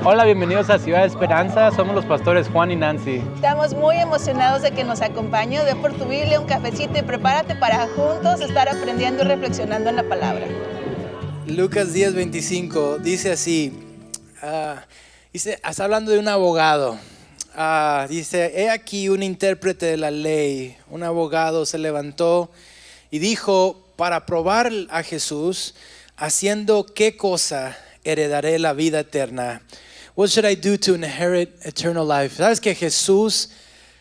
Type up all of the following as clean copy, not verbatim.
Hola, bienvenidos a Ciudad de Esperanza. Somos los pastores Juan y Nancy. Estamos muy emocionados de que nos acompañe. Ve por tu Biblia, un cafecito y prepárate para juntos estar aprendiendo y reflexionando en la palabra. Lucas 10:25 dice así, está hablando de un abogado. Dice, he aquí un intérprete de la ley, un abogado se levantó y dijo para probar a Jesús, haciendo qué cosa heredaré la vida eterna. What should I do to inherit eternal life? ¿Sabes que Jesús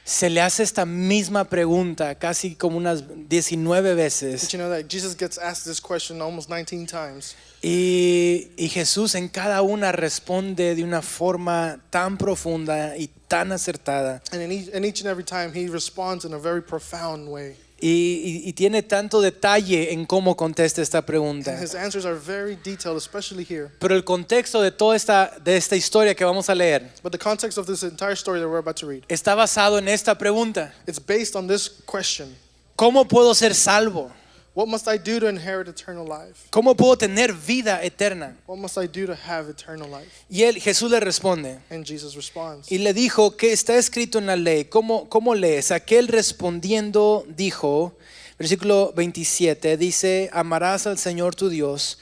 se le hace esta misma pregunta casi como unas 19 veces? Did you know that Jesus gets asked this question almost 19 times? Y Jesús en cada una responde de una forma tan profunda y tan acertada. And in each and every time he responds in a very profound way. Y tiene tanto detalle en cómo contesta esta pregunta. And his answers are very detailed, especially here. Pero el contexto de toda esta historia que vamos a leer But the context of this entire story that we're about to read, está basado en esta pregunta. it's based on this question. ¿Cómo puedo ser salvo? What must I do to inherit eternal life? ¿Cómo puedo tener vida eterna? What must I do to have eternal life? Y Jesús le responde And Jesus responds. y le dijo que está escrito en la ley. ¿Cómo lees? Aquel respondiendo dijo, versículo 27, dice, amarás al Señor tu Dios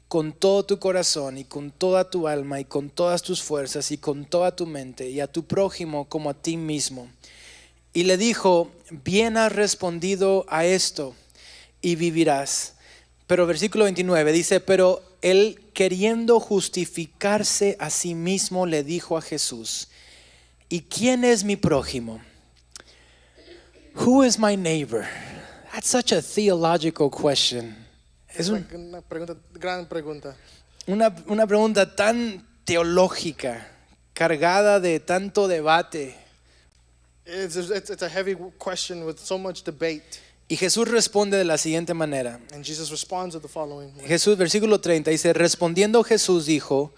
con todo tu corazón y con toda tu alma y con todas tus fuerzas y con toda tu mente y a tu prójimo como a ti mismo. Y le dijo, bien has respondido a esto y vivirás. Pero versículo 29 dice, pero él queriendo justificarse a sí mismo le dijo a Jesús, ¿y quién es mi prójimo? Who is my neighbor? That's such a theological question. Es Una pregunta, gran pregunta. una pregunta tan teológica, cargada de tanto debate. It's a heavy question with so much debate. Y Jesús responde de la siguiente manera. And Jesus responds in the following way. Jesús, versículo 30, dice, respondiendo Jesús dijo,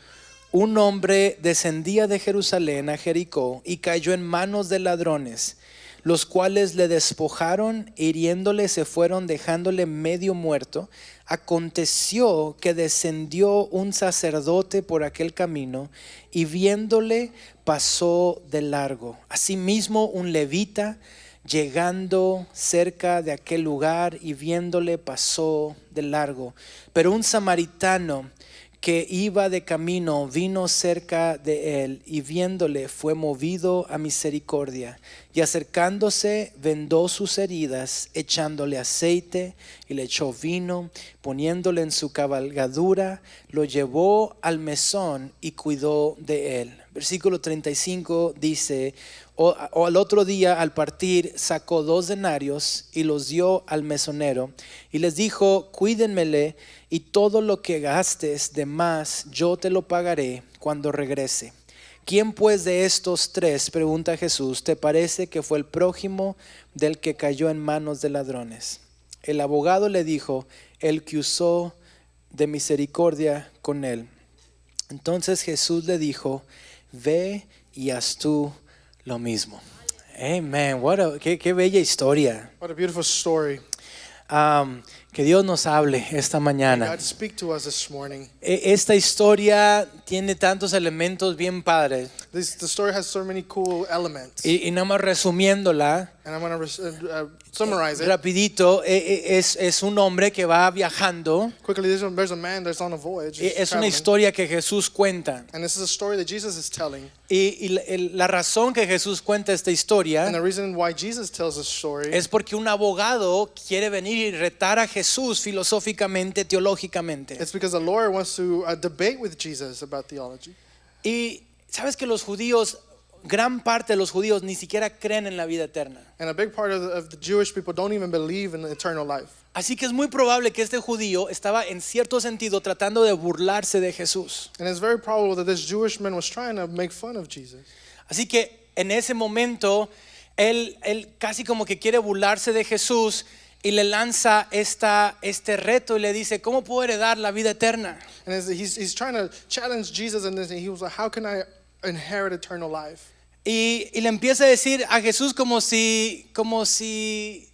un hombre descendía de Jerusalén a Jericó y cayó en manos de ladrones, los cuales le despojaron, hiriéndole se fueron, dejándole medio muerto. Aconteció que descendió un sacerdote por aquel camino y viéndole pasó de largo. Asimismo un levita, llegando cerca de aquel lugar y viéndole pasó de largo. Pero un samaritano que iba de camino vino cerca de él y viéndole fue movido a misericordia y acercándose vendó sus heridas, echándole aceite y le echó vino, poniéndole en su cabalgadura, lo llevó al mesón y cuidó de él. Versículo 35 dice, o al otro día al partir sacó 2 denarios y los dio al mesonero y les dijo, cuídenmele y todo lo que gastes de más yo te lo pagaré cuando regrese. ¿Quién pues de estos 3, pregunta Jesús, te parece que fue el prójimo del que cayó en manos de ladrones? El abogado le dijo, el que usó de misericordia con él. Entonces Jesús le dijo, ve y haz tú lo mismo. Amen. Qué bella historia. What a beautiful story. Que Dios nos hable esta mañana. God, speak to us this morning. Esta historia tiene tantos elementos bien padres. The story has so many cool elements. Y nada más resumiéndola, And I'm going to summarize it. rapidito, es un hombre que va viajando. Quickly, there's a man that's on a voyage. He's Es una traveling. historia que Jesús cuenta. And this is a story that Jesus is telling. Y la razón que Jesús cuenta esta historia And the reason why Jesus tells this story es porque un abogado quiere venir y retar a Jesús filosóficamente, teológicamente. it's because a lawyer wants to debate with Jesus about theology. Y sabes que los judíos, gran parte de los judíos ni siquiera creen en la vida eterna. And a big part of the Jewish people don't even believe in eternal life. Así que es muy probable que este judío estaba en cierto sentido tratando de burlarse de Jesús. And it's very probable that this Jewish man was trying to make fun of Jesus. Así que en ese momento él casi como que quiere burlarse de Jesús y le lanza este reto y le dice, ¿cómo puedo heredar la vida eterna? And he's trying to challenge Jesus, and he was like, how can I inherit eternal life? Y le empieza a decir a Jesús como si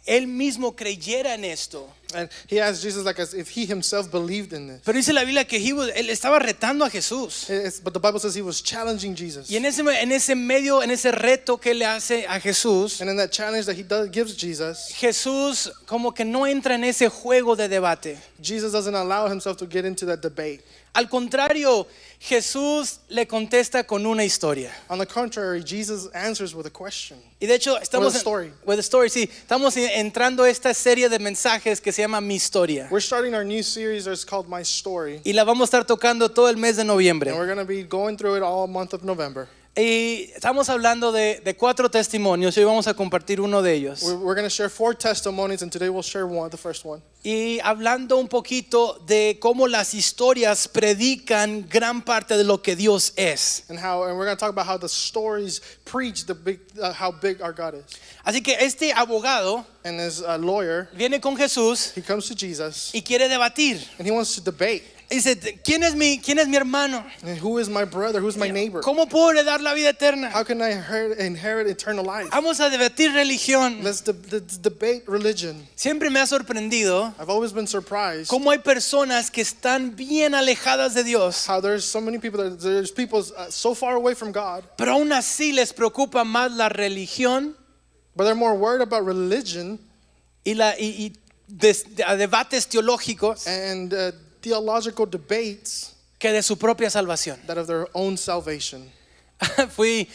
él mismo creyera en esto. And he asked Jesus like as if he himself believed in this. Pero dice la Biblia que él estaba retando a Jesús. But the Bible says he was challenging Jesus. Y en ese reto que le hace a Jesús, And in that challenge that he gives Jesus, Jesús como que no entra en ese juego de debate. Jesus doesn't allow himself to get into that debate. Al contrario, Jesús le contesta con una historia. On the contrary, Jesus answers with a question. Y de hecho estamos With a story. with a story, sí, estamos entrando a esta serie de mensajes que se llama Mi Historia. We're starting our new series that's called My Story. Y la vamos a estar tocando todo el mes de noviembre. And we're going to be going through it all month of November. Y estamos hablando de 4 testimonios y hoy vamos a compartir uno de ellos. We're going to share 4 testimonies, and today we'll share the first one. Y hablando un poquito de cómo las historias predican gran parte de lo que Dios es. And we're going to talk about how the stories preach how big our God is. Así que este abogado And as a lawyer, viene con Jesús he comes to Jesus y quiere debatir. and he wants to debate. Dice, ¿quién es mi hermano? And who is my brother? Who's my neighbor? ¿Cómo puedo heredar la vida eterna? How can I inherit eternal life? Vamos a debatir religión. Let's debate religion. Siempre me ha sorprendido I've always been surprised cómo hay personas que están bien alejadas de Dios, how there's so many people, there's people so far away from God, pero aún así les preocupa más la religión but they're more worried about religion y debates teológicos and theological debates que de su propia salvación. that of their own salvation. Y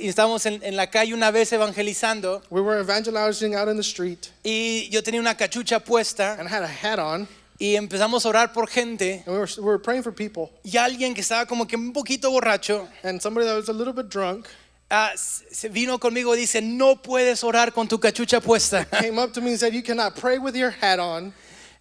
estábamos en la calle una vez evangelizando We were evangelizing out in the street, y yo tenía una cachucha puesta and I had a hat on, y empezamos a orar por gente and we were praying for people, y alguien que estaba como que un poquito borracho and somebody that was a little bit drunk se vino conmigo y dice, no puedes orar con tu cachucha puesta. came up to me and said, "You cannot pray with your hat on."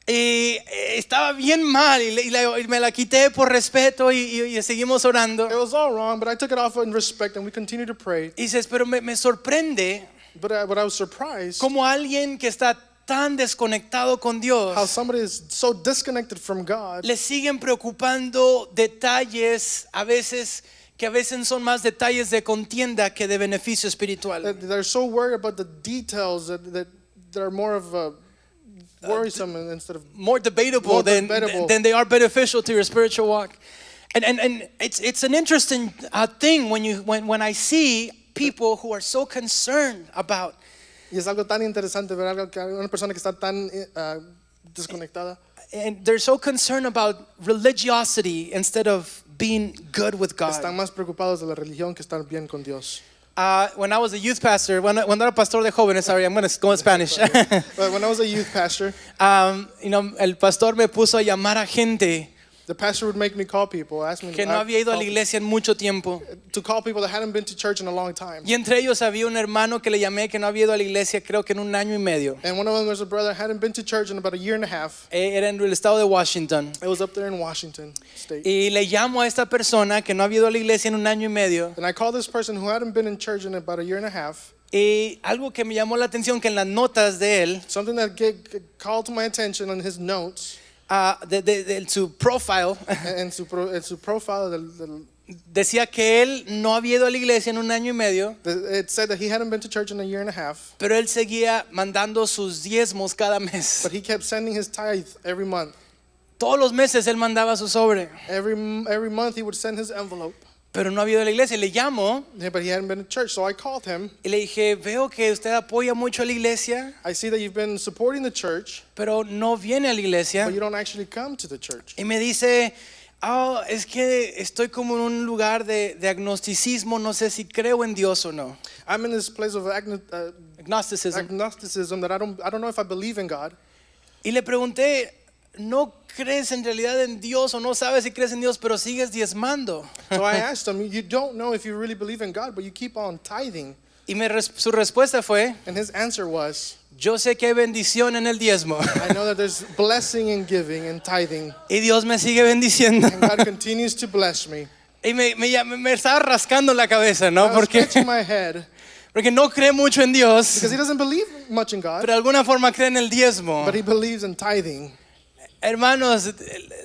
Y estaba bien mal y me la quité por respeto y seguimos orando. It was all wrong, but I took it off in respect, and we continued to pray. Y dices, pero me sorprende But I was surprised como alguien que está tan desconectado con Dios how somebody is so disconnected from God. le siguen preocupando detalles que a veces son más detalles de contienda que de beneficio espiritual. They're so worried about the details that are more of worrisome instead of More debatable, More than debatable. they are beneficial to your spiritual walk. And it's an interesting thing when I see people who are so concerned about Y es algo tan interesante ver algo que una persona que está tan desconectada. and they're so concerned about religiosity instead of being good with Están God. más preocupados de la religión que estar bien con Dios. When I was a youth pastor, when era pastor de jóvenes, sorry, I'm going to go in Spanish. But when I was a youth pastor, El pastor me puso a llamar a gente the pastor would make me call people, ask me que no había ido a la iglesia en mucho tiempo. to call people that hadn't been to church in a long time. Y entre ellos había un hermano que le llamé que no había ido a la iglesia creo que en 1 año y medio. And one of them was a brother that hadn't been to church in about a year and a half. Era en el estado de Washington. It was up there in Washington State. Y le llamo a esta persona que no había ido a la iglesia en 1 año y medio. And I called this person who hadn't been in church in about a year and a half. Y algo que me llamó la atención que en las notas de él, Something that called to my attention on his notes de su profile, and su profile decía que él no había ido a la iglesia en 1 año y medio, it said that he hadn't been to church in a year and a half, pero él seguía mandando sus diezmos cada mes. but he kept sending his tithe every month. Todos los meses él mandaba su sobre, Every month he would send his envelope, pero no había ido a la iglesia. Y le llamo but he hadn't been to church. So I called him. y le dije, veo que usted apoya mucho a la iglesia, I see that you've been supporting the church, pero no viene a la iglesia. but you don't actually come to the church. Y me dice, es que estoy como en un lugar de agnosticismo, no sé si creo en Dios o no. I'm in this place of Agnosticism. agnosticism that I don't know if I believe in God. Y le pregunté, ¿no crees en realidad en Dios o no sabes si crees en Dios, pero sigues diezmando? So I asked him, you don't know if you really believe in God, but you keep on tithing. Y su respuesta fue, And his answer was, yo sé que hay bendición en el diezmo. I know that there's blessing in giving and tithing, Y Dios me sigue bendiciendo. and God continues to bless me. Y me estaba rascando la cabeza, ¿no? I was scratching my head Porque no cree mucho en Dios, because he doesn't believe much in God, pero de alguna forma cree en el diezmo. but he believes in tithing. Hermanos,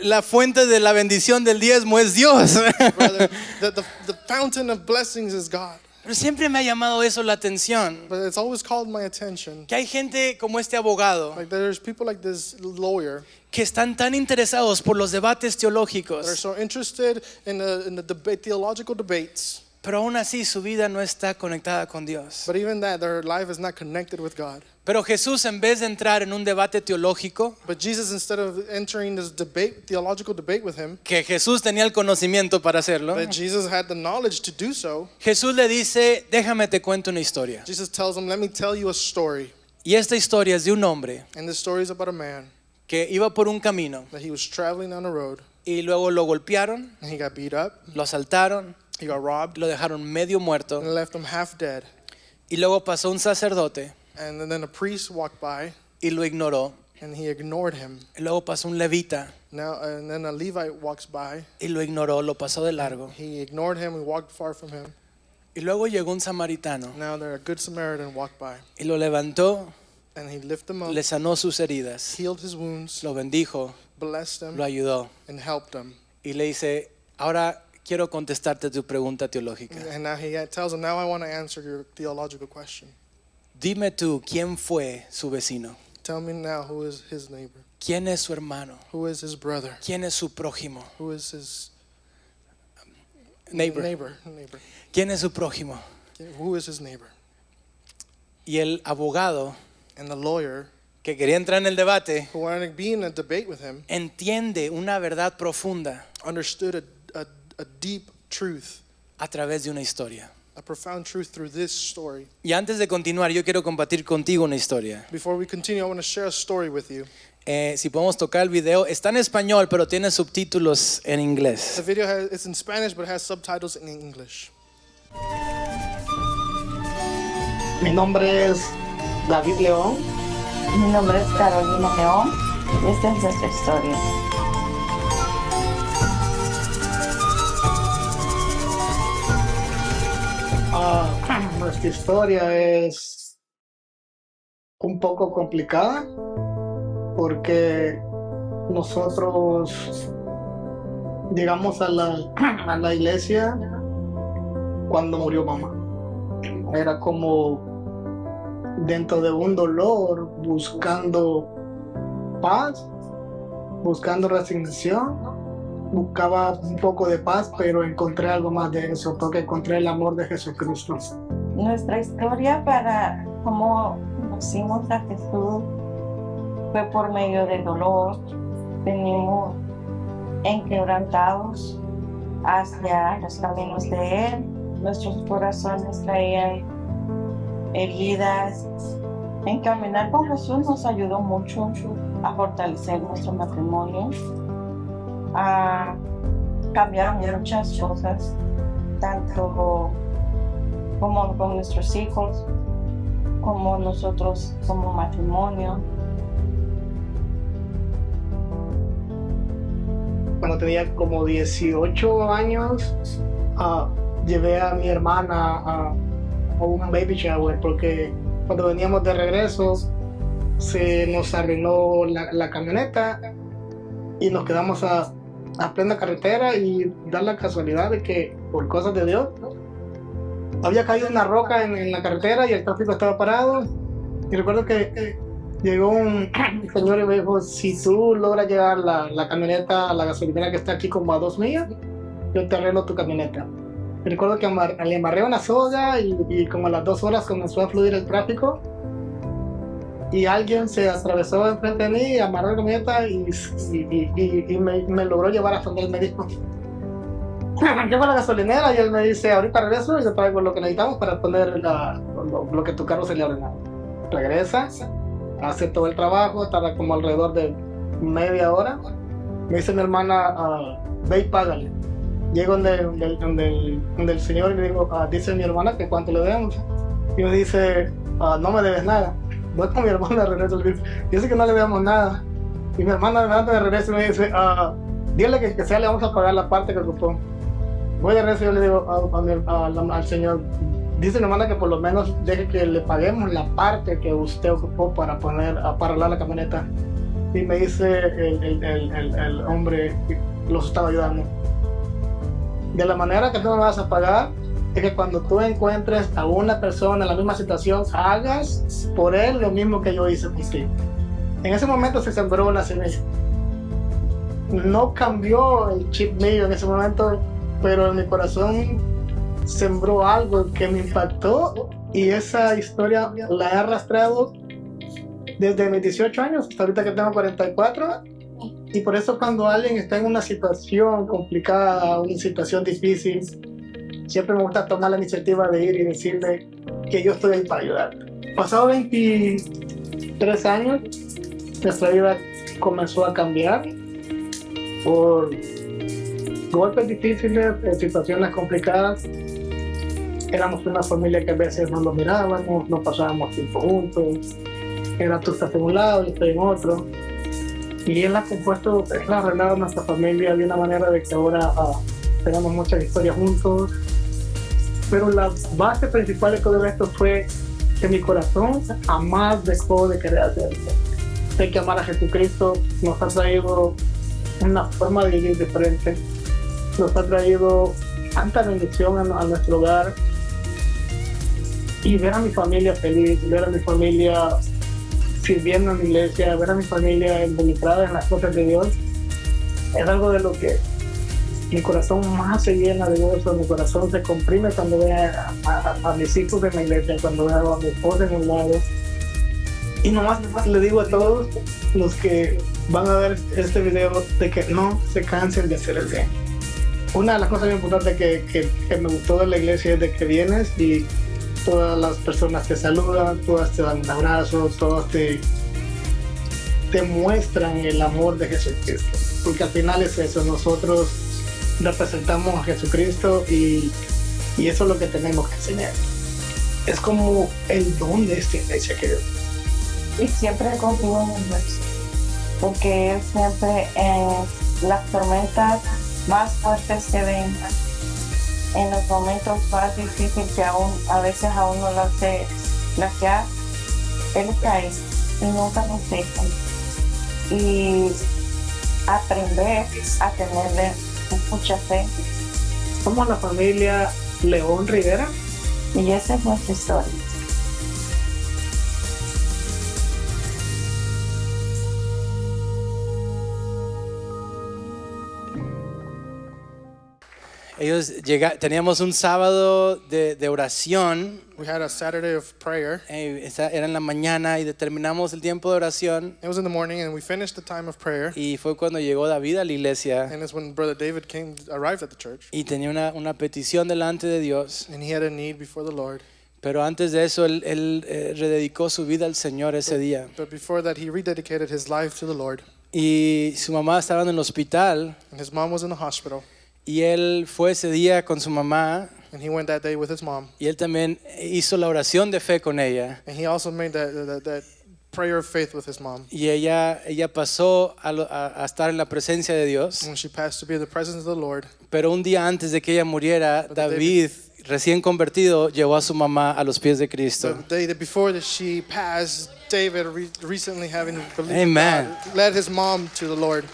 la fuente de la bendición del diezmo es Dios. Brother, the fountain of blessings is God. Pero siempre me ha llamado eso la atención. But it's always called my attention. Que hay gente como este abogado Like there's people like this lawyer que están tan interesados por los debates that are teológicos, so interested in the debate, theological debates. pero aún así su vida no está conectada con Dios. But even that, their life is not connected with God. Pero Jesús, en vez de entrar en un debate teológico, But Jesus, instead of entering this debate, theological debate with him, que Jesús tenía el conocimiento para hacerlo, that Jesus had the knowledge to do so, Jesús le dice, déjame te cuento una historia. Jesus tells him, let me tell you a story. Y esta historia es de un hombre And this story is about a man que iba por un camino that he was traveling down a road y luego lo golpearon, and he got beat up, lo asaltaron, he got robbed, lo dejaron medio muerto and left him half dead. y luego pasó un sacerdote And then a priest walked by y lo ignoró. and he ignored him. Y luego pasó un levita And then a Levite walks by. y lo ignoró, lo pasó de largo. He ignored him, he walked far from him. Y luego llegó un samaritano Now there a good Samaritan walked by y lo levantó, and he lifted him up, le sanó sus heridas, healed his wounds, lo bendijo, blessed him, lo ayudó and helped him. y le dice, ahora quiero contestarte tu pregunta teológica. And now he tells him, now I want to answer your theological question. Dime tú, ¿quién fue su vecino? Tell me now, who is his neighbor? ¿Quién es su hermano? Who is his brother? ¿Quién es su prójimo? Who is his Neighbor. neighbor? ¿Quién es su prójimo? Who is his neighbor? Y el abogado And the lawyer, que quería entrar en el debate who wanted to be in a debate with him, entiende una verdad profunda understood a deep truth, a través de una historia. a profound truth through this story. Y antes de continuar, yo quiero compartir contigo una historia. Before we continue, I want to share a story with you. Si podemos tocar el video, está en español, pero tiene subtítulos en The inglés. video it's in Spanish, but it has subtitles in English. Mi nombre es David León. Mi nombre es Carolina León y esta es nuestra historia. Nuestra historia es un poco complicada porque nosotros llegamos a la iglesia cuando murió mamá. Era como dentro de un dolor, buscando paz, buscando resignación. Buscaba un poco de paz, pero encontré algo más de eso, porque encontré el amor de Jesucristo. Nuestra historia para cómo conocimos a Jesús fue por medio del dolor. Venimos enquebrantados hacia los caminos de Él. Nuestros corazones traían heridas. En caminar con Jesús nos ayudó mucho a fortalecer nuestro matrimonio. Cambiaron muchas cosas, tanto como con nuestros hijos, como nosotros como matrimonio. Cuando tenía como 18 años, llevé a mi hermana a un baby shower porque cuando veníamos de regreso se nos arruinó la camioneta y nos quedamos a plena carretera y da la casualidad de que por cosas de Dios había caído una roca en la carretera y el tráfico estaba parado y recuerdo que llegó un señor y me dijo, si tú logras llevar la camioneta a la gasolinera que está aquí como a 2 millas, yo te arreglo tu camioneta. Y recuerdo que le amarré una soga y como a las 2 horas comenzó a fluir el tráfico y alguien se atravesó enfrente de mí, amarró la camioneta y me logró llevar hasta donde él me dijo. Llego a la gasolinera y él me dice, ahorita regreso y te traigo lo que necesitamos para poner lo que tu carro se le ha ordenado. Regresa, hace todo el trabajo, tarda como alrededor de media hora. Me dice mi hermana, ve y págale. Llego donde el señor y le digo, dice mi hermana que cuánto le debemos. Y me dice, no me debes nada. Voy con mi hermana de regreso, le dice, dice que no le debemos nada. Y mi hermana de regreso me dice, dile que sea le vamos a pagar la parte que ocupó. Voy de regreso y yo le digo al señor, dice mi hermana que por lo menos deje que le paguemos la parte que usted ocupó para arreglar la camioneta. Y me dice el hombre que los estaba ayudando, de la manera que tú me vas a pagar es que cuando tú encuentres a una persona en la misma situación, hagas por él lo mismo que yo hice por ti. En ese momento se sembró la semilla. No cambió el chip mío en ese momento, pero en mi corazón sembró algo que me impactó, y esa historia la he arrastrado desde mis 18 años hasta ahorita que tengo 44. Y por eso cuando alguien está en una situación complicada, una situación difícil, siempre me gusta tomar la iniciativa de ir y decirle que yo estoy ahí para ayudar. Pasado 23 años, nuestra vida comenzó a cambiar por golpes difíciles, situaciones complicadas. Éramos una familia que a veces no nos mirábamos, no pasábamos tiempo juntos. Era tú estás en un lado, yo estoy en otro. Y él ha compuesto, él ha arreglado nuestra familia de una manera de que ahora tenemos muchas historias juntos. Pero la base principal de todo esto fue que mi corazón jamás dejó de querer hacerlo. De que amar a Jesucristo nos ha traído una forma de vivir diferente. Nos ha traído tanta bendición a nuestro hogar. Y ver a mi familia feliz, ver a mi familia sirviendo en la iglesia, ver a mi familia involucrada en las cosas de Dios, es algo de lo que mi corazón más se llena de gozo, mi corazón se comprime cuando veo a mis hijos en la iglesia, cuando veo a mi esposa en un lado. Y nomás le digo a todos los que van a ver este video de que no se cansen de hacer el bien. Una de las cosas muy importantes que me gustó de la iglesia es de que vienes y todas las personas te saludan, todas te dan un abrazo, todas te muestran el amor de Jesucristo. Porque al final es eso, nosotros representamos a Jesucristo y eso es lo que tenemos que enseñar. Es como el don de esta iglesia que Dios. Y siempre confío en Dios, porque Él siempre en las tormentas más fuertes que vengan, en los momentos más difíciles que a veces a uno lo hace flaquear, Él está ahí y nunca nos deja. Y aprender a tenerle mucha fe. Somos la familia León Rivera. Y esa es nuestra historia. Teníamos un sábado de oración, We had a Saturday of prayer. era en la mañana y determinamos el tiempo de oración, It was in the morning, and we finished the time of prayer. y fue cuando llegó David a la iglesia And it's when Brother David arrived at the church. y tenía una petición delante de Dios. And he had a need before the Lord. Pero antes de eso, él rededicó su vida al Señor ese día. But before that, he rededicated his life to the Lord. Y su mamá estaba en el hospital And his mom was in the hospital. y él fue ese día con su mamá And he went that day with his mom. y él también hizo la oración de fe con ella. And he also made that prayer of faith with his mom. Y ella pasó a estar en la presencia de Dios. When she passed to be in the presence of the Lord. Pero un día antes de que ella muriera, David, recién convertido, llevó a su mamá a los pies de Cristo. The day before that she passed, David recently having believed Amen. God, led his mom to the Lord.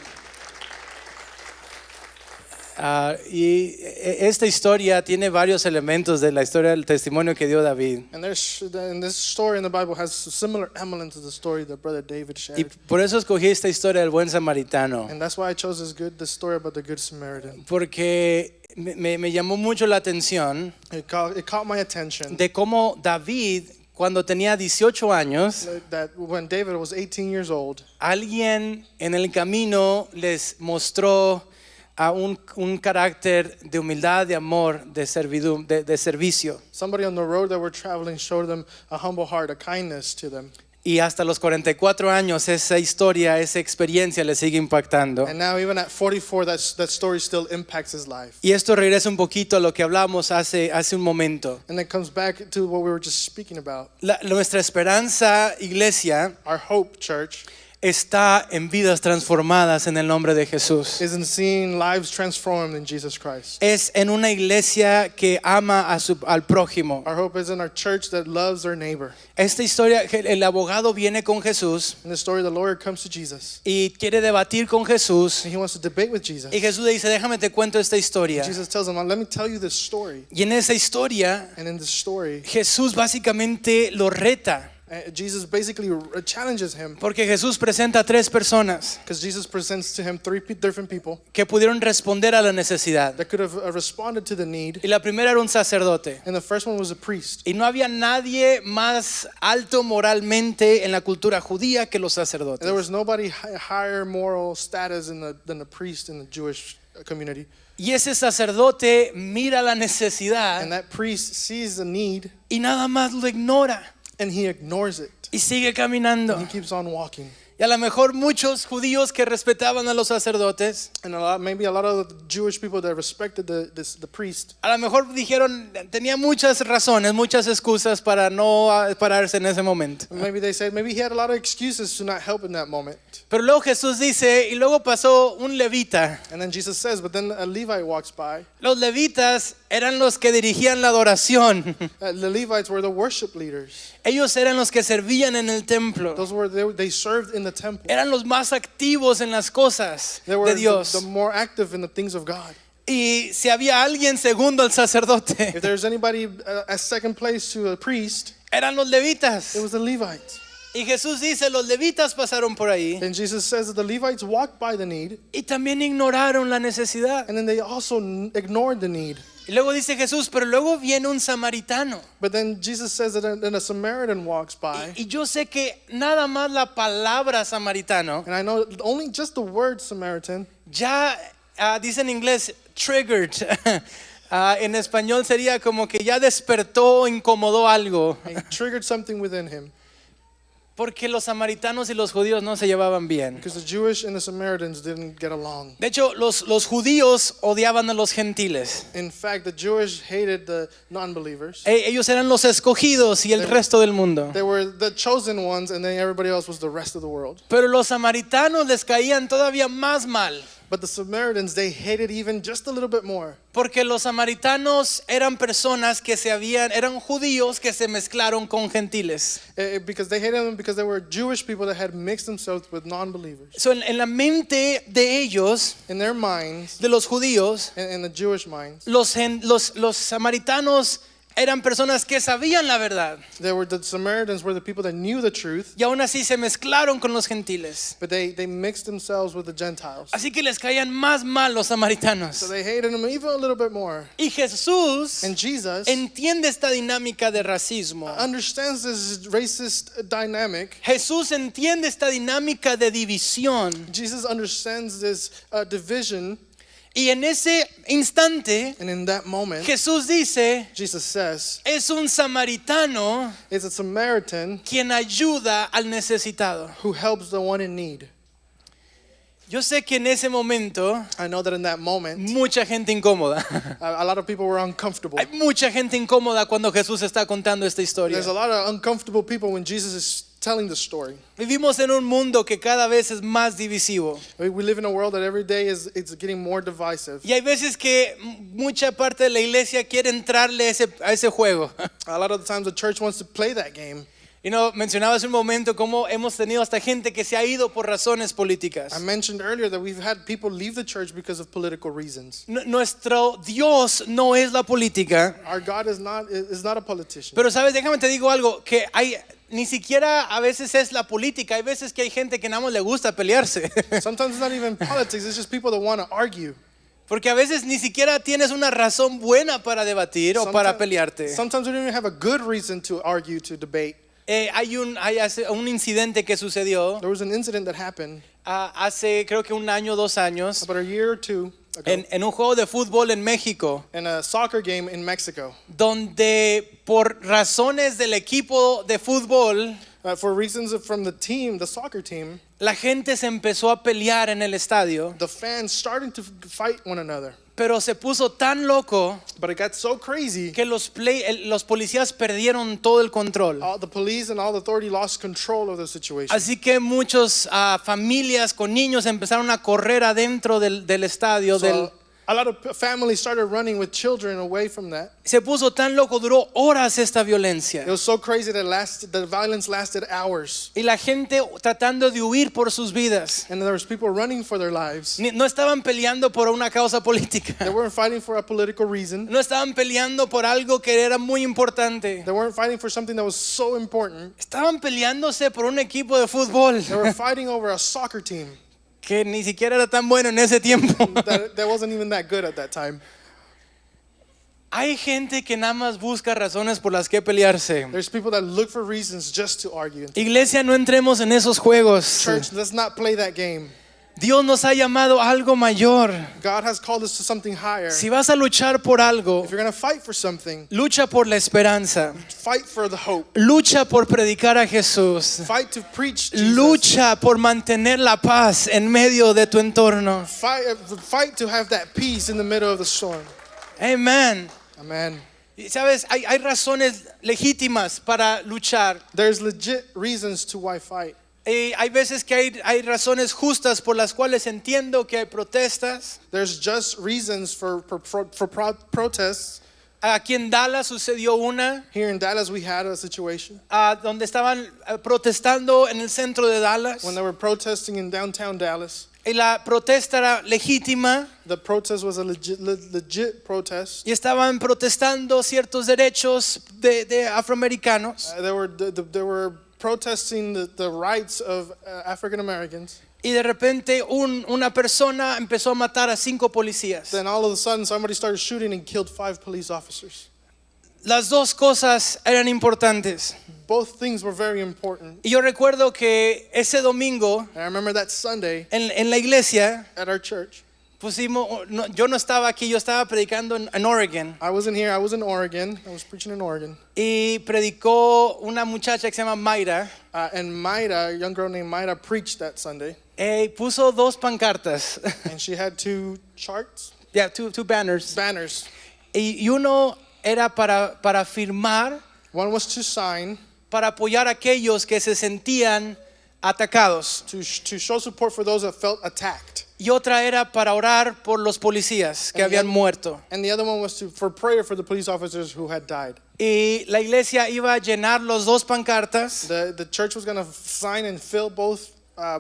Y esta historia tiene varios elementos de la historia del testimonio que dio David. And this story in the Bible has similar elements to the story that Brother David Y shared. por eso escogí esta historia del buen samaritano. And that's why I chose this story about the Good Samaritan. Porque me llamó mucho la atención It caught my attention de cómo David, cuando tenía 18 años, that when David was 18 years old, alguien en el camino les mostró a un carácter de humildad, de amor, de servicio. somebody on the road that were traveling showed them a humble heart, a kindness to them. Y hasta los 44 años esa historia, esa experiencia le sigue impactando. And now even at 44, that story still impacts his life. Y esto regresa un poquito a lo que hablamos hace un momento. And it comes back to what we were just speaking about. Nuestra esperanza, iglesia, Our hope, church, está en vidas transformadas en el nombre de Jesús. is in seeing lives transformed in Jesus Christ. Es en una iglesia que ama al prójimo. Our hope is in our church that loves our neighbor. Esta historia, el abogado viene con Jesús In the story, the lawyer comes to Jesus y quiere debatir con Jesús. and he wants to debate with Jesus. Y Jesús le dice, déjame te cuento esta historia. Jesus tells him, let me tell you this story. Y en esa historia, And in this story, Jesús básicamente lo reta. Jesus basically challenges him Porque Jesús presenta a 3 personas because Jesus presents to him 3 different people que pudieron responder a la necesidad. that could have responded to the need. Y la primera era un sacerdote. And the first one was a priest. Y no había nadie más alto moralmente en la cultura judía que los sacerdotes. There was nobody higher moral status than the priest in the Jewish community. Y ese sacerdote mira la necesidad And that priest sees the need y nada más lo ignora and he ignores it. y sigue caminando. He keeps on walking. Y a lo mejor muchos judíos que respetaban a los sacerdotes, And maybe a lot of the Jewish people that respected the priest, a lo mejor dijeron, tenía muchas razones, muchas excusas para no pararse en ese momento. maybe they said maybe he had a lot of excuses to not help in that moment. Pero luego Jesús dice, y luego pasó un levita. And then Jesus says, but then a Levite walks by. Los levitas eran los que dirigían la adoración. The Levites were the worship leaders. Ellos eran los que servían en el templo. Those were they served in the temple. Eran los más activos en las cosas They were de Dios. the more active in the things of God. Y si había alguien segundo al sacerdote, If there's anybody at second place to a priest, eran los levitas. it was the Levites. Y Jesús dice, los levitas pasaron por ahí And Jesus says that the Levites walked by the need, y también ignoraron la necesidad. and then they also ignored the need. Y luego dice Jesús, pero luego viene un samaritano. But then Jesus says that then a Samaritan walks by. Y yo sé que nada más la palabra samaritano And I know only just the word Samaritan ya dice en inglés triggered. En español sería como que ya despertó, incomodó algo. triggered something within him. Porque los samaritanos y los judíos no se llevaban bien. Because the Jewish and the Samaritans didn't get along. De hecho, los judíos odiaban a los gentiles. In fact, the Jewish hated the non-believers. Ellos eran los escogidos y el resto del mundo. They were the chosen ones, and then everybody else was the rest of the world. Pero los samaritanos les caían todavía más mal. But the Samaritans, they hated even just a little bit more. Porque los samaritanos eran personas que eran judíos que se mezclaron con gentiles. Because they hated them because they were Jewish people that had mixed themselves with non-believers. So, en la mente de ellos, In their minds, de los judíos, in the Jewish minds, los samaritanos eran personas que sabían la verdad the Samaritans were the people that knew the truth, y aún así se mezclaron con los gentiles. but they mixed themselves with the Gentiles. Así que les caían más mal los So samaritanos. they hated them even a little bit more. Y Jesús And Jesus entiende esta dinámica de racismo. understands this racist dynamic. Jesús entiende esta dinámica de división. Jesus understands this division, Y en ese instante, and in that moment, Jesús dice, Jesus says, es un samaritano it's a Samaritan quien ayuda al necesitado. who helps the one in need. Yo sé que en ese momento, I know that in that moment, mucha gente incómoda. a lot of people were uncomfortable. Hay mucha gente incómoda cuando Jesús está contando esta historia. There's a lot of uncomfortable people when Jesus is telling the story. Vivimos en un mundo que cada vez es más divisivo. We live in a world that every day it's getting more divisive. Y hay veces que mucha parte de la iglesia quiere entrarle a ese juego. A lot of the times the church wants to play that game. Y no, mencionaba hace un momento cómo hemos tenido hasta gente que se ha ido por razones políticas. I mentioned earlier that we've had people leave the church because of political reasons. Nuestro Dios no es la política. Our God is not a politician. Pero sabes, déjame te digo algo, que ni siquiera a veces es la política, hay veces que hay gente que nada más le gusta pelearse. Sometimes it's not even politics, it's just people that want to argue. Porque a veces ni siquiera tienes una razón buena para debatir o para pelearte. Sometimes we don't even have a good reason to argue, to debate. Hay un incidente que sucedió There was an incident that happened hace creo que 1 año, 2 años, about a year or two ago en un juego de fútbol en México, in a soccer game in Mexico, donde por razones del equipo de fútbol For reasons from the team, the soccer team, la gente se empezó a pelear en el estadio, the fans started to fight one another. pero se puso tan loco But it got so crazy, que los policías perdieron todo el control. all the police and all the authority lost control of the situation. Así que muchas familias con niños empezaron a correr adentro del estadio. So a lot of families started running with children away from that. Se puso tan loco, duró horas esta It violencia. was so crazy that the violence lasted hours. Y la gente tratando de huir por sus vidas. And there was people running for their lives. No estaban peleando por una causa política. They weren't fighting for a political reason. No estaban peleando por algo que era muy importante. They weren't fighting for something that was so important. Estaban peleándose por un equipo de fútbol They were fighting over a soccer team que ni siquiera era tan bueno en ese tiempo. that wasn't even that good at that time. Hay gente que nada más busca razones por las que pelearse. There's people that look for reasons just to argue. Iglesia, no entremos en esos juegos. Church, let's not play that game. Dios nos ha llamado a algo mayor. God has called us to something higher. Si vas a luchar por algo, If you're going to fight for something, lucha por la esperanza. fight for the hope. Lucha por predicar a Jesús. Fight to preach Jesus. Lucha por mantener la paz en medio de tu entorno. Fight to have that peace in the middle of the storm. Amen. Amen. Y sabes, hay razones legítimas para luchar. There's legit reasons to why fight. Y hay veces que hay razones justas por las cuales entiendo que hay protestas. There's just reasons for protests. Aquí en Dallas sucedió una Here in Dallas, we had a situation donde estaban protestando en el centro de Dallas. when they were protesting in downtown Dallas. Y la protesta era legítima The protest was a legit protest. y estaban protestando ciertos derechos de afroamericanos. They were protesting the rights of African Americans. Y de repente una persona empezó a matar a 5 policías. Then all of a sudden, somebody started shooting and killed 5 police officers. Las dos cosas eran importantes. Both things were very important. Y yo recuerdo que ese domingo And I remember that Sunday en la iglesia at our church. yo no estaba aquí, yo estaba predicando en Oregon. I wasn't here. I was in Oregon. I was preaching in Oregon. Y predicó una muchacha que se llama Mayra. And Maida, a young girl named Maida, preached that Sunday. Puso 2 pancartas. And she had 2 charts, Yeah, two banners. banners. Y uno era para firmar, One was to sign, para apoyar a aquellos que se sentían atacados. to show support for those that felt attacked. Y otra era para orar por los policías que habían muerto. And the other one was for prayer for the police officers who had died. Y la iglesia iba a llenar los 2 pancartas The church was going to sign and fill both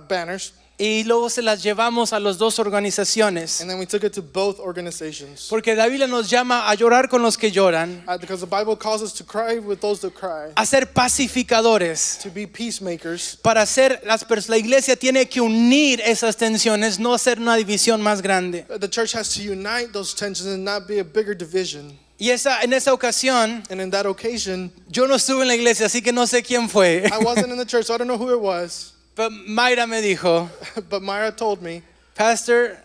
banners. y luego se las llevamos a las 2 organizaciones. And then we took it to both organizations. Porque la Biblia nos llama a llorar con los que lloran, Because the Bible calls us to cry with those that cry, a ser pacificadores. to be peacemakers. Para ser la iglesia tiene que unir esas tensiones, no hacer una división más grande. The church has to unite those tensions and not be a bigger division. Y en esa ocasión, And in that occasion, yo no estuve en la iglesia, así que no sé quién fue. I wasn't in the church, so I don't know who it was. Pero Mayra me dijo, But Myra told me, Pastor,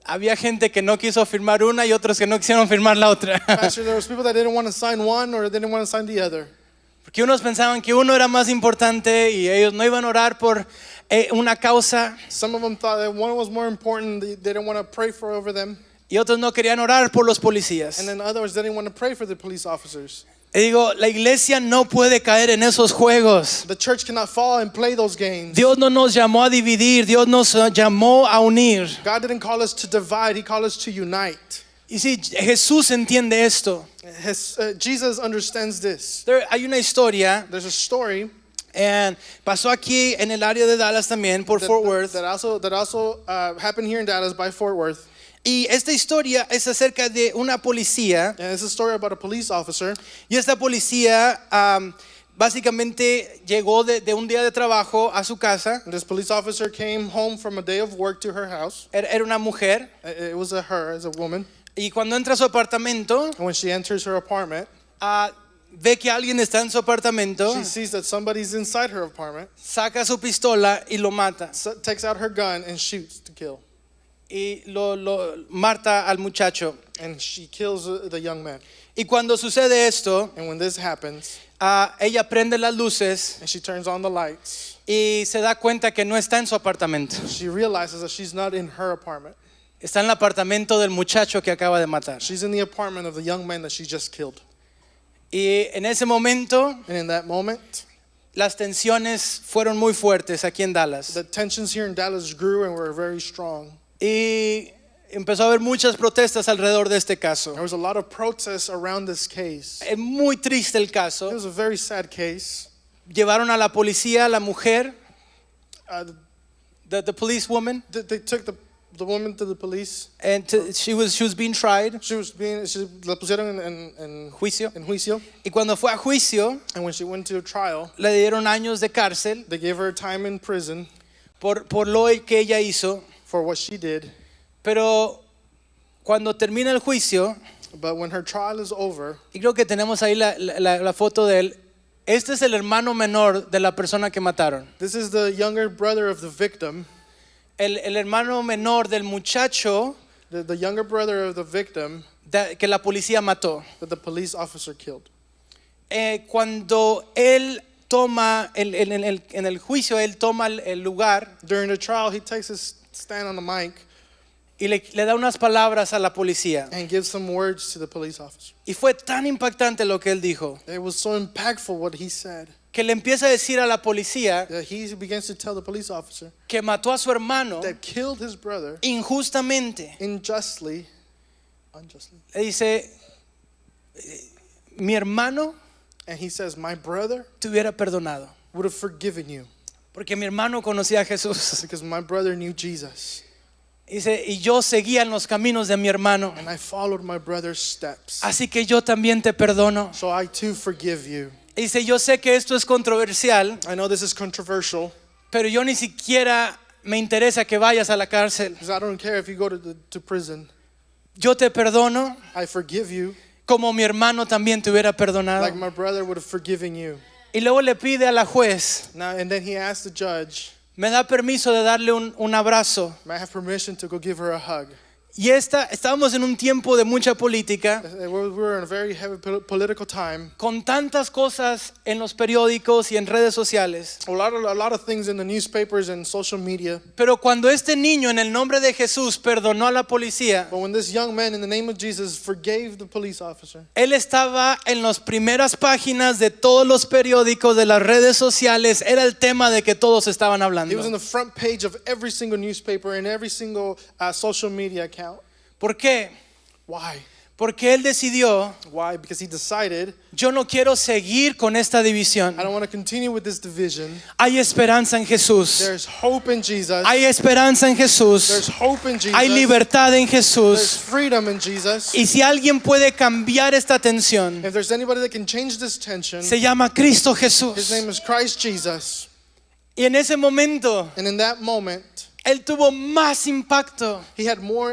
había gente que no quiso firmar una y otros que no quisieron firmar la otra. Pastor, there was people that didn't want to sign one or they didn't want to sign the other. Porque unos pensaban que uno era más importante y ellos no iban a orar por una causa, Some of them thought that one was more important, they didn't want to pray for over them. y otros no querían orar por los policías. And then others didn't want to pray for the police officers. Y digo, la iglesia no puede caer en esos juegos. The church cannot fall and play those games. Dios no nos llamó a dividir, Dios nos llamó a unir. God didn't call us to divide, He called us to unite. Y sí, Jesús entiende esto. Jesus understands this. Hay una historia, There's a story and pasó aquí en el área de Dallas también, por Fort Worth. that also happened here in Dallas by Fort Worth. Y esta historia es acerca de una policía. And it's a story about a police officer. Y esta policía básicamente llegó de un día de trabajo a su casa. And this police officer came home from a day of work to her house. Era una mujer. It was her, as a woman. Y cuando entra a su apartamento, And when she enters her apartment, ve que alguien está en su apartamento, she sees that somebody's inside her apartment, saca su pistola y lo mata. takes out her gun and shoots to kill. Y lo mata al muchacho. And she kills the young man. Y cuando sucede esto, And when this happens, ella prende las luces and she turns on the lights. y se da cuenta que no está en su apartamento. She realizes that she's not in her apartment. Está en el apartamento del muchacho que acaba de matar. She's in the apartment of the young man that she just killed. Y en ese momento And in that moment, las tensiones fueron muy fuertes aquí en Dallas. the tensions here in Dallas grew and were very strong. Y empezó a haber muchas protestas alrededor de este caso. There was a lot of protests around this case. Es muy triste el It caso. was a very sad case. Llevaron a la policía a la mujer, Uh, the police woman, they took the woman to the police. and she was being tried, La pusieron en juicio. juicio. Y cuando fue a juicio, And when she went to trial, le dieron años de cárcel they gave her time in prison por lo que ella hizo. for what she did. Pero cuando termina el juicio, But when her trial is over, y creo que tenemos ahí la foto de él, este es el hermano menor de la persona que mataron. this is the younger brother of the victim. El hermano menor del muchacho The younger brother of the victim que la policía mató. that the police officer killed. Cuando él toma, en el juicio, él toma el lugar During the trial, he takes his stand on the mic y le da unas palabras a la policía. and gives some words to the police officer. Y fue tan impactante lo que él dijo, It was so impactful what he said que le empieza a decir a la policía that he begins to tell the police officer que mató a su hermano that killed his brother injustamente. unjustly. Le dice, mi hermano And he says, my brother te hubiera perdonado, would have forgiven you porque mi hermano conocía a Jesús. because my brother knew Jesus. Dice, y yo seguía en los caminos de mi hermano, And I followed my brother's steps. así que yo también te perdono. So I too forgive you. Dice, yo sé que esto es controversial, I know this is controversial pero yo ni siquiera me interesa que vayas a la cárcel. because I don't care if you go to prison. Yo te perdono I forgive you como mi hermano también te hubiera perdonado. like my brother would have forgiven you. Y luego le pide a la juez, Now, and then he asked the judge, me da permiso de darle un abrazo. may I have permission to go give her a hug? Y estábamos en un tiempo de mucha política, We were in a very heavy political time. con tantas cosas en los periódicos y en redes sociales. A lot of things in the newspapers and social media. Pero cuando este niño en el nombre de Jesús perdonó a la policía, But when this young man in the name of Jesus forgave the police officer, él estaba en las primeras páginas de todos los periódicos, de las redes sociales. Era el tema de que todos estaban he was in hablando. the front page of every single newspaper and every single social media account. ¿Por qué? Why? Porque él decidió, Why? Because he decided, yo no quiero seguir con esta división. I don't want to continue with this division. Hay esperanza en Jesús. There's hope in Jesus. Hay esperanza en There's Jesús. hope in Jesus. Hay libertad en There's Jesús. freedom in Jesus. Y si alguien puede cambiar esta tensión, If there's anybody that can change this tension, se llama Cristo his Jesús. name is Christ Jesus. Y en ese momento, And in that moment, él tuvo más impacto he had more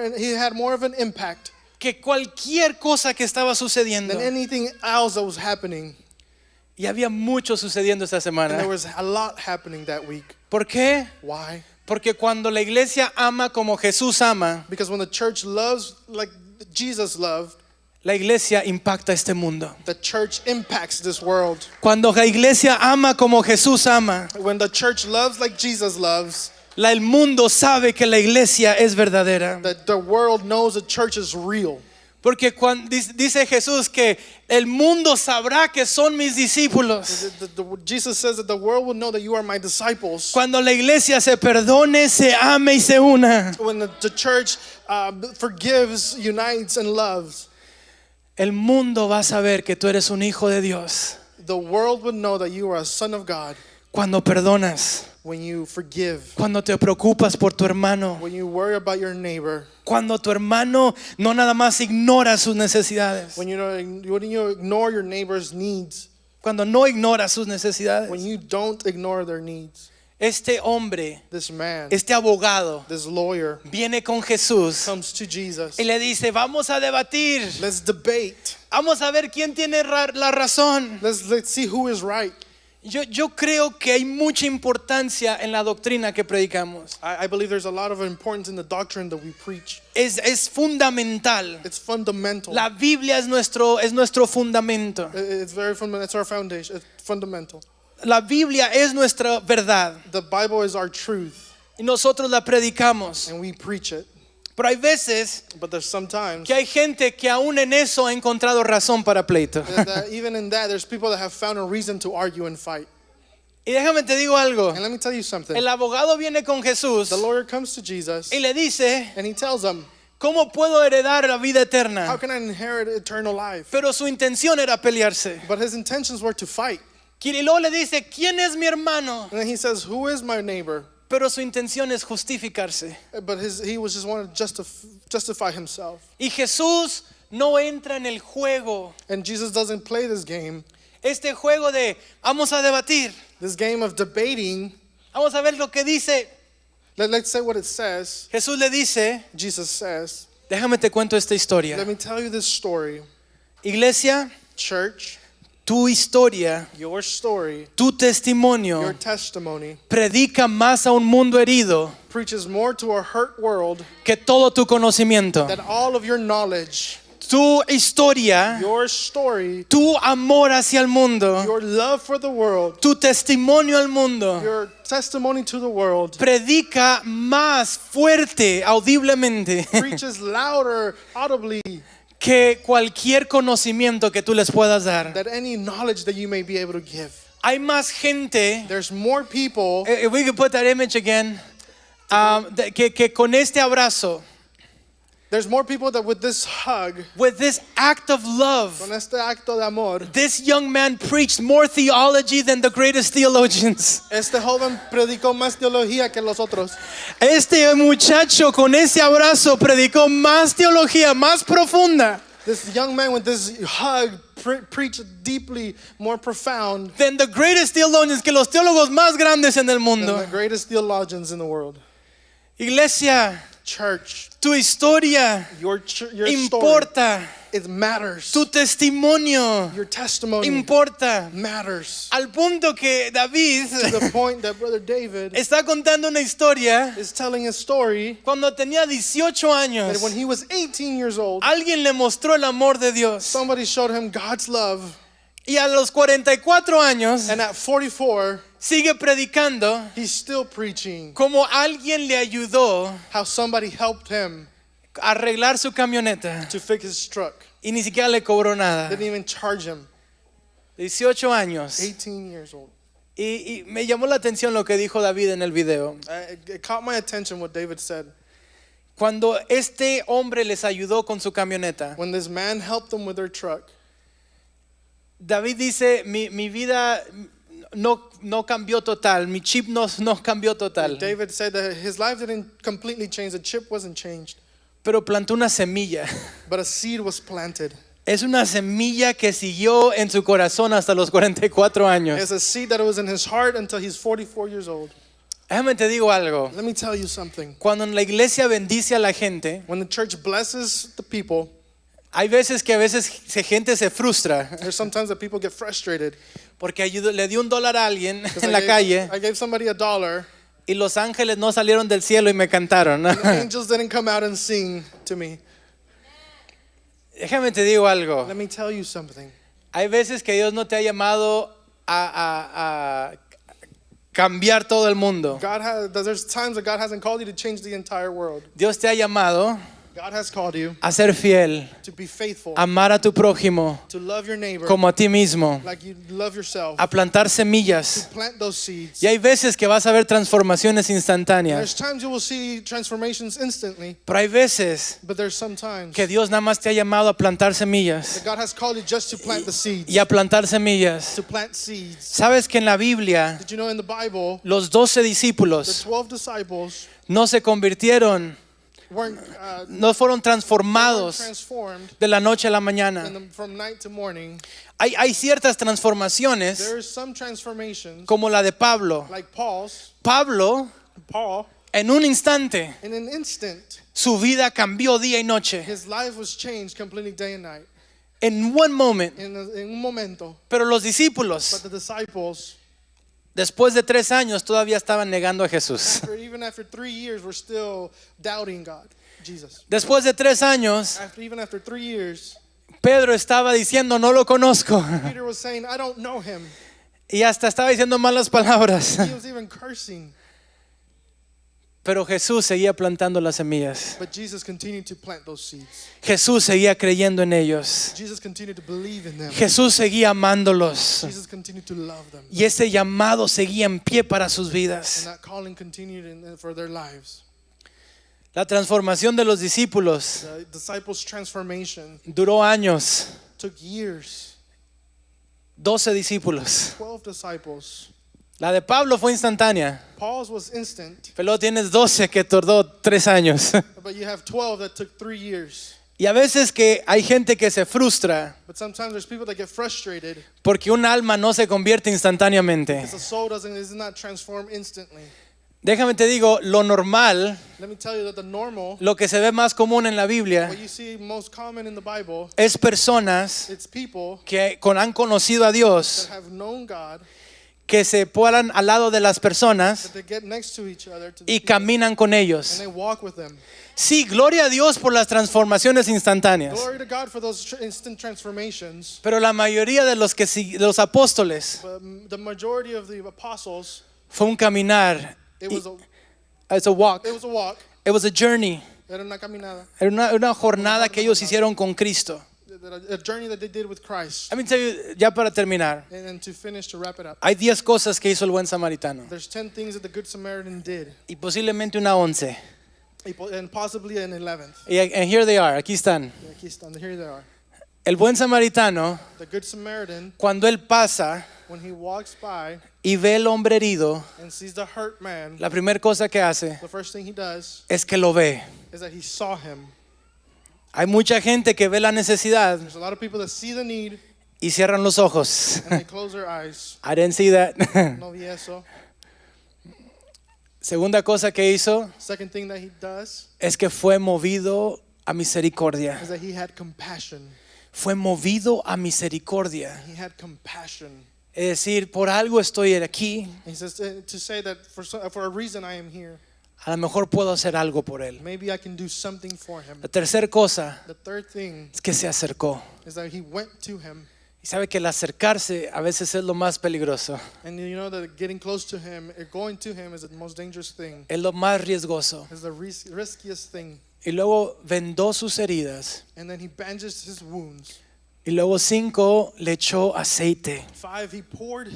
of an impact que cualquier cosa que estaba sucediendo. than anything else that was happening. Y había mucho sucediendo esta And there semana. was a lot happening that week. ¿Por qué? Why? Porque cuando la iglesia ama como Jesús ama, Because when the church loves like Jesus loved, la iglesia impacta este mundo. the church impacts this world. Cuando la iglesia ama como Jesús ama, When the church loves like Jesus loves, el mundo sabe que la iglesia es verdadera. that the world knows the church is real. Porque cuando dice Jesús que el mundo sabrá que son mis discípulos. Jesus says that the world will know that you are my disciples. Cuando la iglesia se perdone, se ame y se una. When the church forgives, unites, and loves, El mundo va a saber que tú eres un hijo de Dios. the world would know that you are a son of God Cuando perdonas, when you forgive, cuando te preocupas por tu hermano, when you worry about your neighbor, cuando tu hermano no nada más ignora sus necesidades, when you ignore your neighbor's needs, cuando no ignora sus necesidades. when you don't ignore their needs. Este hombre, This man, este abogado, this lawyer, viene con Jesús comes to Jesus. y le dice, vamos a debatir, Let's debate. vamos a ver quién tiene la razón. Let's see who is right. Yo creo que hay mucha importancia en la doctrina que predicamos. I believe there's a lot of importance in the doctrine that we preach. Es fundamental. It's fundamental. La Biblia es nuestro fundamento. It's very fundamental. It's our foundation. It's fundamental. La Biblia es nuestra verdad The Bible is our truth, y nosotros la predicamos. and we preach it. Pero hay veces But there's sometimes que hay gente que aún en eso ha encontrado razón para pleito. that even in that, there's people that have found a reason to argue and fight. Y déjame te digo algo. And let me tell you something. El abogado viene con Jesús The lawyer comes to Jesus y le dice, and he tells him, ¿cómo puedo heredar la vida how eterna? can I inherit eternal life? Pero su intención era pelearse. But his intentions were to fight. Y luego le dice, ¿quién es mi hermano? And then he says, who is my neighbor? Pero su intención es justificarse. But he was just wanting to justify himself. Y Jesús no entra en el juego. And Jesus doesn't play this game. Este juego de vamos a debatir. This game of debating. Vamos a ver lo que dice. Let's say what it says. Jesús le dice, Jesus says, déjame te cuento esta historia. let me tell you this story. Iglesia, Church, tu historia, your story, tu your testimonio testimony predica más a un mundo herido preaches more to a hurt world que todo tu conocimiento. than all of your knowledge. Tu historia, Your story, tu amor hacia el mundo, your love for the world, tu testimonio al mundo your testimony to the world predica más fuerte, audiblemente, preaches louder, audibly, que cualquier conocimiento que tú les puedas dar. than any knowledge that you may be able to give. Hay más gente, There's more people if we could put that image again, que con este abrazo, There's more people that with this hug, with this act of love, con este acto de amor, this young man preached more theology than the greatest theologians. este joven predicó más teología que los otros. Este muchacho con ese abrazo predicó más teología, más profunda This young man with this hug preached deeply, more profound than the greatest theologians, que los teólogos más grandes en el than mundo. the greatest theologians in the world. Iglesia, Church, tu historia your story, importa. it matters. Tu testimonio Your testimony importa. matters. Al punto que David To the point that Brother David está contando una historia is telling a story cuando tenía 18 años. that when he was 18 years old, Alguien le mostró el amor de Dios. somebody showed him God's love. Y a los 44 años And at 44, sigue predicando he's still preaching como alguien le ayudó how somebody helped him a arreglar su camioneta to fix his truck. y ni siquiera le cobró nada. Didn't even charge him. 18 años. 18 years old. Y me llamó la atención lo que dijo David en el video. It caught my attention what David said. Cuando este hombre les ayudó con su camioneta, When this man helped them with their truck, David dice, mi vida no cambió total, mi chip no cambió total, David said that his life didn't completely change. The chip wasn't changed, pero plantó una semilla. but a seed was planted. Es una semilla que siguió en su corazón hasta los 44 años. It's a seed that was in his heart until he's 44 years old. Déjame te digo algo. Let me tell you something. Cuando en la iglesia bendice a la gente, When the church blesses the people, hay veces que gente se frustra there's sometimes that people get frustrated. porque le dio $1 a alguien 'Cause en la calle I gave somebody $1. y los ángeles no salieron del cielo y me cantaron. The angels didn't come out and sing to me. Déjame te digo algo. Let me tell you something. Hay veces que Dios no te ha llamado a cambiar todo el mundo. There's times that God hasn't called you to change the entire world. Dios te ha llamado God has called you a ser fiel, to be faithful, amar a tu prójimo to love your neighbor como a ti mismo, like you love yourself, a plantar semillas. plant those seeds. Y hay veces que vas a ver transformaciones instantáneas, There's times you will see transformations instantly, pero hay veces but there's some times que Dios nada más te ha llamado a plantar semillas that God has called you just to plant the seeds, y a plantar semillas. to plant seeds. Sabes que en la Biblia Did you know in the Bible, los 12 the discípulos 12 disciples no se convirtieron, weren't no fueron transformados transformed de la noche a la mañana. from night to morning? Hay ciertas transformaciones There is some transformations, como la de Pablo. like Paul's. Pablo, Paul, en un instante, in an instant, su vida cambió día y noche. his life was changed completely day and night. En one moment. In un momento. Pero los But discípulos the disciples, Después de 3 años todavía estaban negando a Jesús. Even after 3 years, we're still doubting God, Jesus. Después de 3 años, Even after 3 years, Pedro estaba diciendo, no lo conozco. Peter was saying, I don't know him. Y hasta estaba diciendo malas palabras. He was even cursing. Pero Jesús seguía plantando las semillas. But Jesus continued to plant those seeds. Jesús seguía creyendo en ellos. Jesus continued to believe in them. Jesús seguía amándolos. Jesus continued to love them. Y ese llamado seguía en pie para sus And vidas. that calling continued for their lives. La transformación de los discípulos The disciples' transformation duró años. took years. 12 discípulos. 12 disciples. La de Pablo fue instantánea. Paul's was instant, Pero luego tienes 12 que tardó 3 años. but you have 12 that took 3 years. Y a veces que hay gente que se frustra But sometimes there's people that get frustrated porque un alma no se convierte instantáneamente. because the soul is not transformed instantly. Déjame te digo, lo normal, Let me tell you that the normal, lo que se ve más común en la Biblia, what you see most common in the Bible, es personas it's people que han conocido a Dios, that have known God, que se paran al lado de las personas that they get next to each other to the y people, caminan con and ellos. they walk with them. Sí, gloria a Dios por las transformaciones instantáneas. Glory to God for those instant transformations. Pero la mayoría de los los apóstoles But the majority of the apostles, fue un caminar. it was It's a walk. a walk, It was a journey. era una caminada, Era una jornada que ellos hicieron con Cristo. a journey that they did with Christ. Let me tell you, ya para terminar, And then to finish, to wrap it up, hay 10 cosas que hizo el buen samaritano there's 10 things that the Good Samaritan did, y posiblemente una 11. and possibly an 11th. And here they are, aquí están. Aquí están, here they are. El buen samaritano, The Good Samaritan, cuando él pasa when he walks by y ve al hombre herido, and sees the hurt man, la primera cosa que hace the first thing he does es que lo ve. is that he saw him. Hay mucha gente que ve la necesidad There's a lot of people that see the need y cierran los ojos. and they close their eyes. I didn't see that. No vi eso. Segunda cosa que hizo Second thing that he does es que fue movido a misericordia. is that he had compassion. Fue movido a misericordia. He had compassion. Es decir, por algo estoy aquí. He says to say that for a reason I am here. A lo mejor puedo hacer algo por él. Maybe I can do something for him. La tercera cosa The third thing es que se acercó. is that he went to him. Y sabe que el acercarse a veces es lo más peligroso. And you know that getting close to him, going to him is the most dangerous thing. Es lo más riesgoso. It's the riskiest thing. Y luego vendó sus heridas. And then he bandages his wounds. Y luego 5, le echó aceite 5, he poured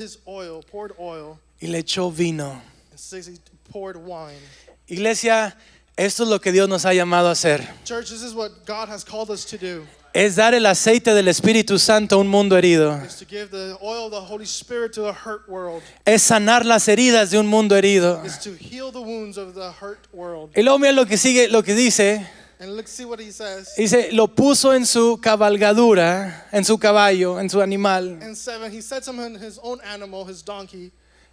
oil. y le echó vino. And 6, he poured wine. Iglesia, esto es lo que Dios nos ha llamado a hacer. Church, this is what God has called us to do. Es dar el aceite del Espíritu Santo a un mundo herido. Is to give the oil of the Holy Spirit to a hurt world. Es sanar las heridas de un mundo herido. Is to heal the wounds of the hurt world. Y luego mira lo que sigue, lo que dice. And look, see what he says. Dice, lo puso en su cabalgadura, en su caballo, en su animal. And 7, he sets him on his own animal, his donkey.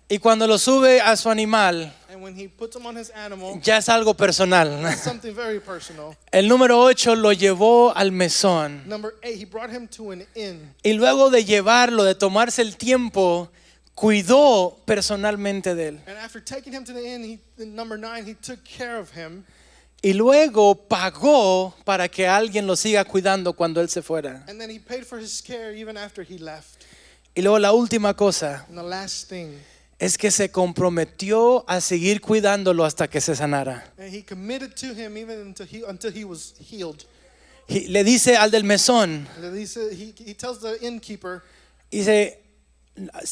Y cuando lo sube a su animal, And when he puts him on his animal, ya es algo personal. it's something very personal. El número 8 lo llevó al mesón. Number 8, he brought him to an inn. Y luego de llevarlo, de tomarse el tiempo, cuidó personalmente de él. And after taking him to the inn, number 9, he took care of him. Y luego pagó para que alguien lo siga cuidando cuando él se fuera. And then he paid for his care even after he left. Y luego la última cosa And the last thing, es que se comprometió a seguir cuidándolo hasta que se sanara. and he committed to him even until he was healed. Le dice al del mesón, And he tells the innkeeper, dice,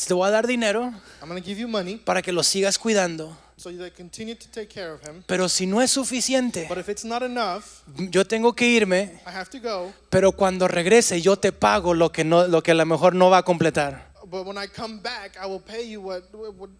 te voy a dar dinero I'm going to give you money para que lo sigas cuidando, so that continue to take care of him. pero si no es suficiente, But if it's not enough, yo tengo que irme, I have to go. pero cuando regrese yo te pago lo que a lo mejor no va a completar. But when I come back, I will pay you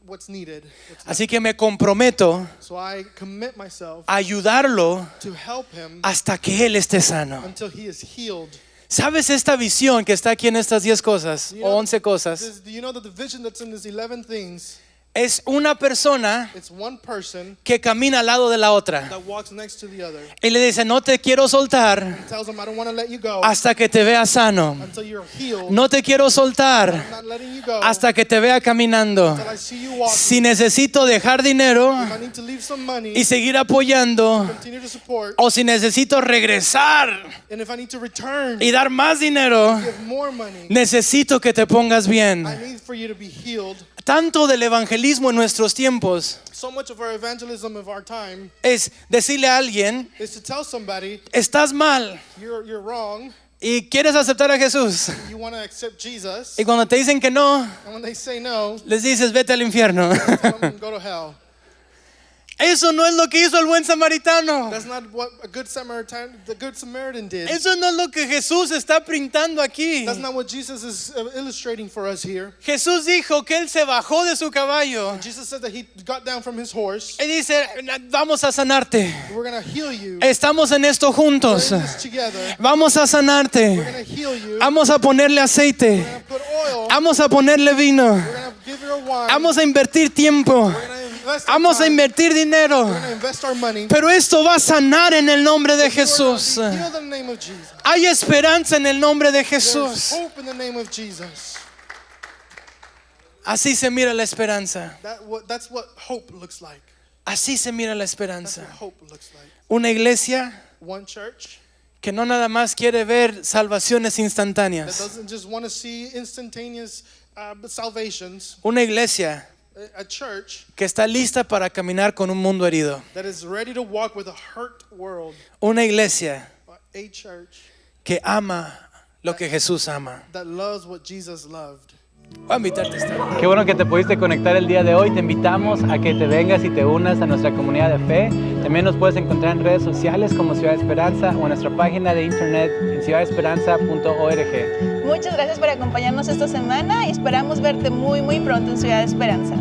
what's needed. Así que me comprometo So I commit myself a ayudarlo to help him hasta que él esté sano. until he is healed. ¿Sabes esta visión que está aquí en estas 10 cosas You o know, 11 cosas? Do you know that the vision that's in these 11 things es una persona It's one person que camina al lado de la otra that walks next to the other. y le dice, no te quiero soltar Tells them, I don't want to let you go hasta que te vea sano. until you're healed. No te quiero soltar I'm not letting you go hasta que te vea caminando. until I see you walking. Si necesito dejar dinero If I need to leave some money, y seguir apoyando, continue to support. o si necesito regresar And if I need to return, y dar más dinero, give more money. necesito que te pongas bien. I need for you to be healed. Tanto del evangelismo en nuestros tiempos So much of our evangelism of our time es decirle a alguien, is to tell somebody estás mal you're wrong. y quieres aceptar a Jesús. You want to accept Jesus, Y cuando te dicen que no, and when they say no, les dices, vete al infierno. tell them go to hell. Eso no es lo que hizo el buen samaritano. That's not what the Good Samaritan did. Eso no es lo que Jesús está pintando aquí. That's not what Jesus is illustrating for us here. Jesús dijo que él se bajó de su caballo Jesus said that he got down from his horse. y dice, vamos a sanarte. We're going to heal you. Estamos en esto juntos. We're in this together. Vamos a We're sanarte. going to heal you. Vamos a ponerle aceite. We're going to put oil. Vamos a ponerle vino. We're going to give you a wine. Vamos a invertir tiempo. We're going to invest our Vamos a time. invertir dinero. We're going to invest our money. Pero esto va a sanar en el nombre de We're gonna Jesús. be healed in the name of Jesus. Hay esperanza en el nombre de There's Jesús. hope in the name of Jesus. Así se mira la esperanza. That's what hope looks like. Así se mira la That's esperanza. what hope looks like. Una iglesia One church que no nada más quiere ver salvaciones that instantáneas. doesn't just want to see instantaneous salvations. Una iglesia A church que está lista para caminar con un mundo herido. that is ready to walk with a hurt world. Una iglesia A church que ama lo que Jesús ama. that loves what Jesus loved. Voy a invitarte a estar. Qué bueno que te pudiste conectar el día de hoy. Te invitamos a que te vengas y te unas a nuestra comunidad de fe. También nos puedes encontrar en redes sociales como Ciudad Esperanza o en nuestra página de internet en ciudadesperanza.org. Muchas gracias por acompañarnos esta semana y esperamos verte muy pronto en Ciudad Esperanza.